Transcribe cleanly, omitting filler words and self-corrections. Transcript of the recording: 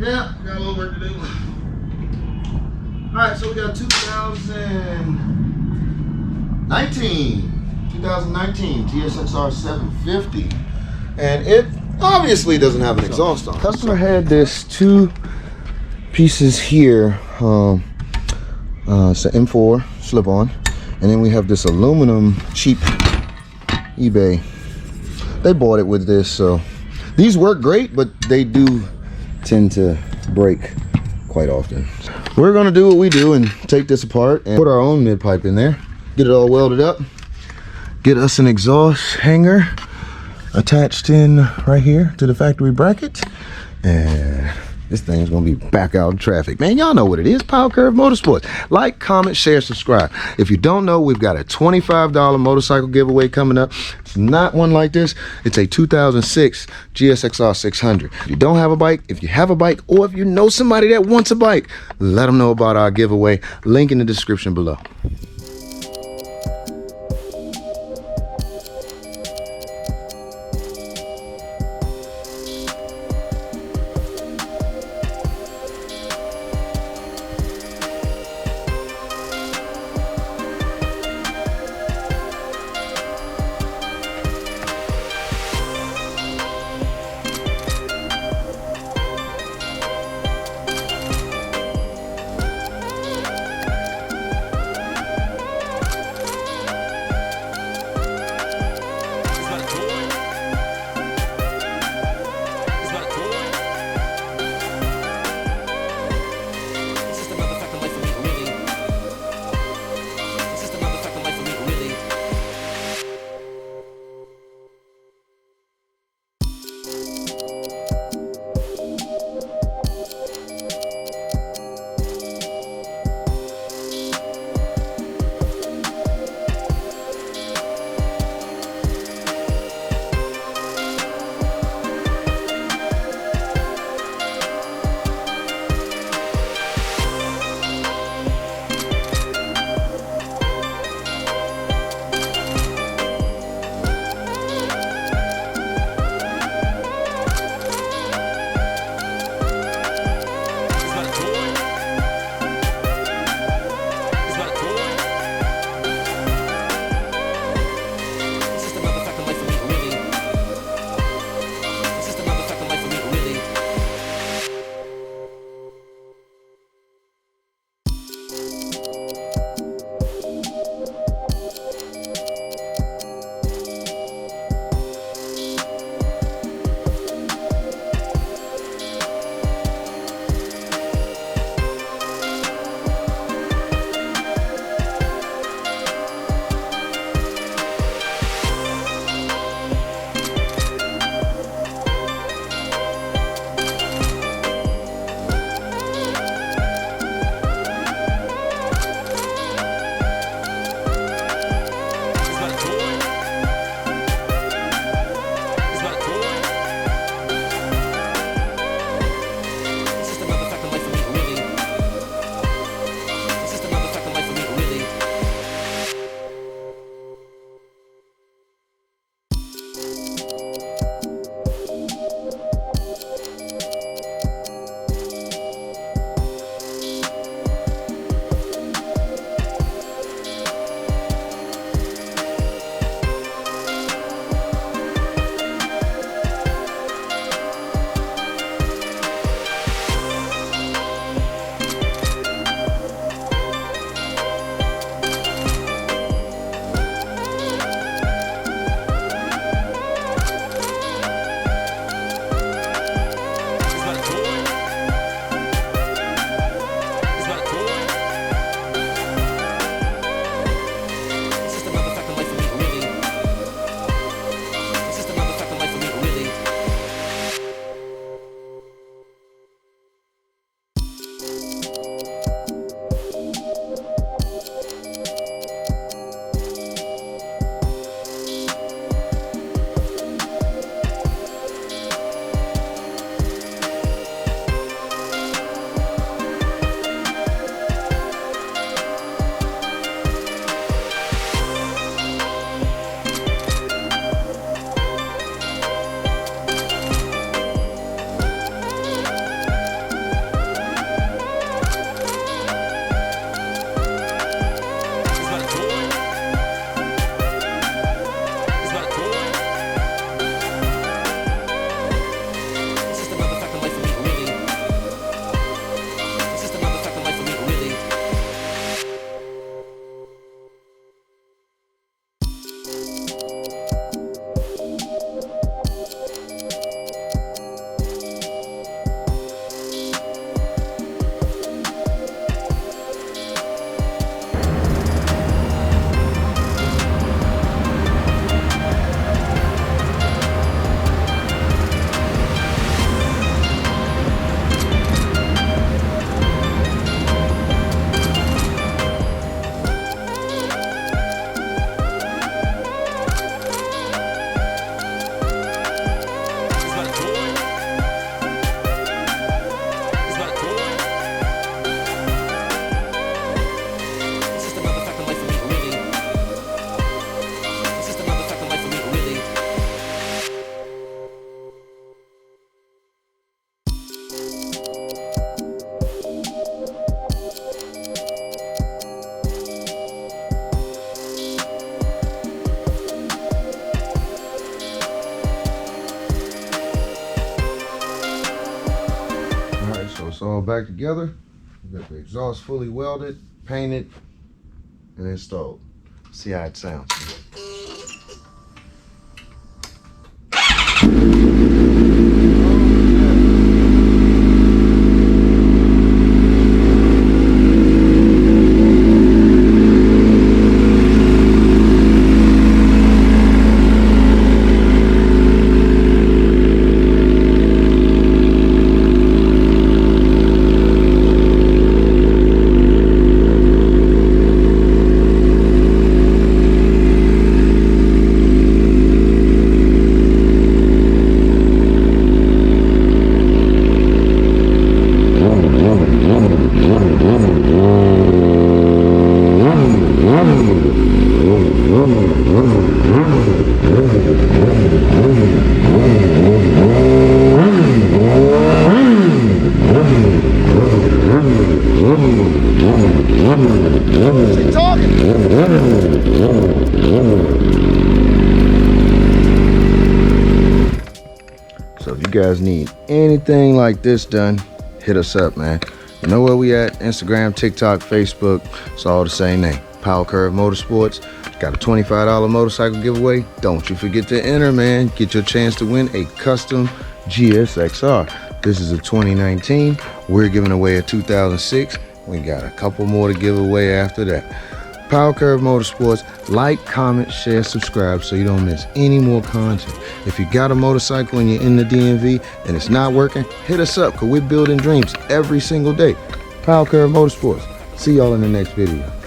Yeah, got a little work to do. Alright, so we got 2019 GSXR 750. And it obviously doesn't have an exhaust on. Customer had this two pieces here. It's an M4 slip-on. And then we have this aluminum cheap eBay. They bought it with this, so these work great, but they do tend to break quite often. We're gonna do what we do and take this apart and put our own mid pipe in there, get it all welded up, get us an exhaust hanger attached in right here to the factory bracket, and this thing's gonna be back out in traffic. Man, y'all know what it is. Power Curve Motorsports. Like, comment, share, subscribe. If you don't know, we've got a $25 motorcycle giveaway coming up. It's not one like this. It's a 2006 GSXR 600. If you don't have a bike, if you have a bike, or if you know somebody that wants a bike, let them know about our giveaway. Link in the description below. all back together. We got the exhaust fully welded, painted, and installed. See how it sounds. So if you guys need anything like this done, hit us up, man. You know where we at? Instagram, TikTok, Facebook. It's all the same name. Power Curve Motorsports. Got a $25 motorcycle giveaway. Don't you forget to enter, man. Get your chance to win a custom GSXR. This is a 2019. We're giving away a 2006. We got a couple more to give away after that. Power Curve Motorsports. Like, comment, share, subscribe so you don't miss any more content. If you got a motorcycle and you're in the DMV and it's not working, hit us up because we're building dreams every single day. Power Curve Motorsports. See y'all in the next video.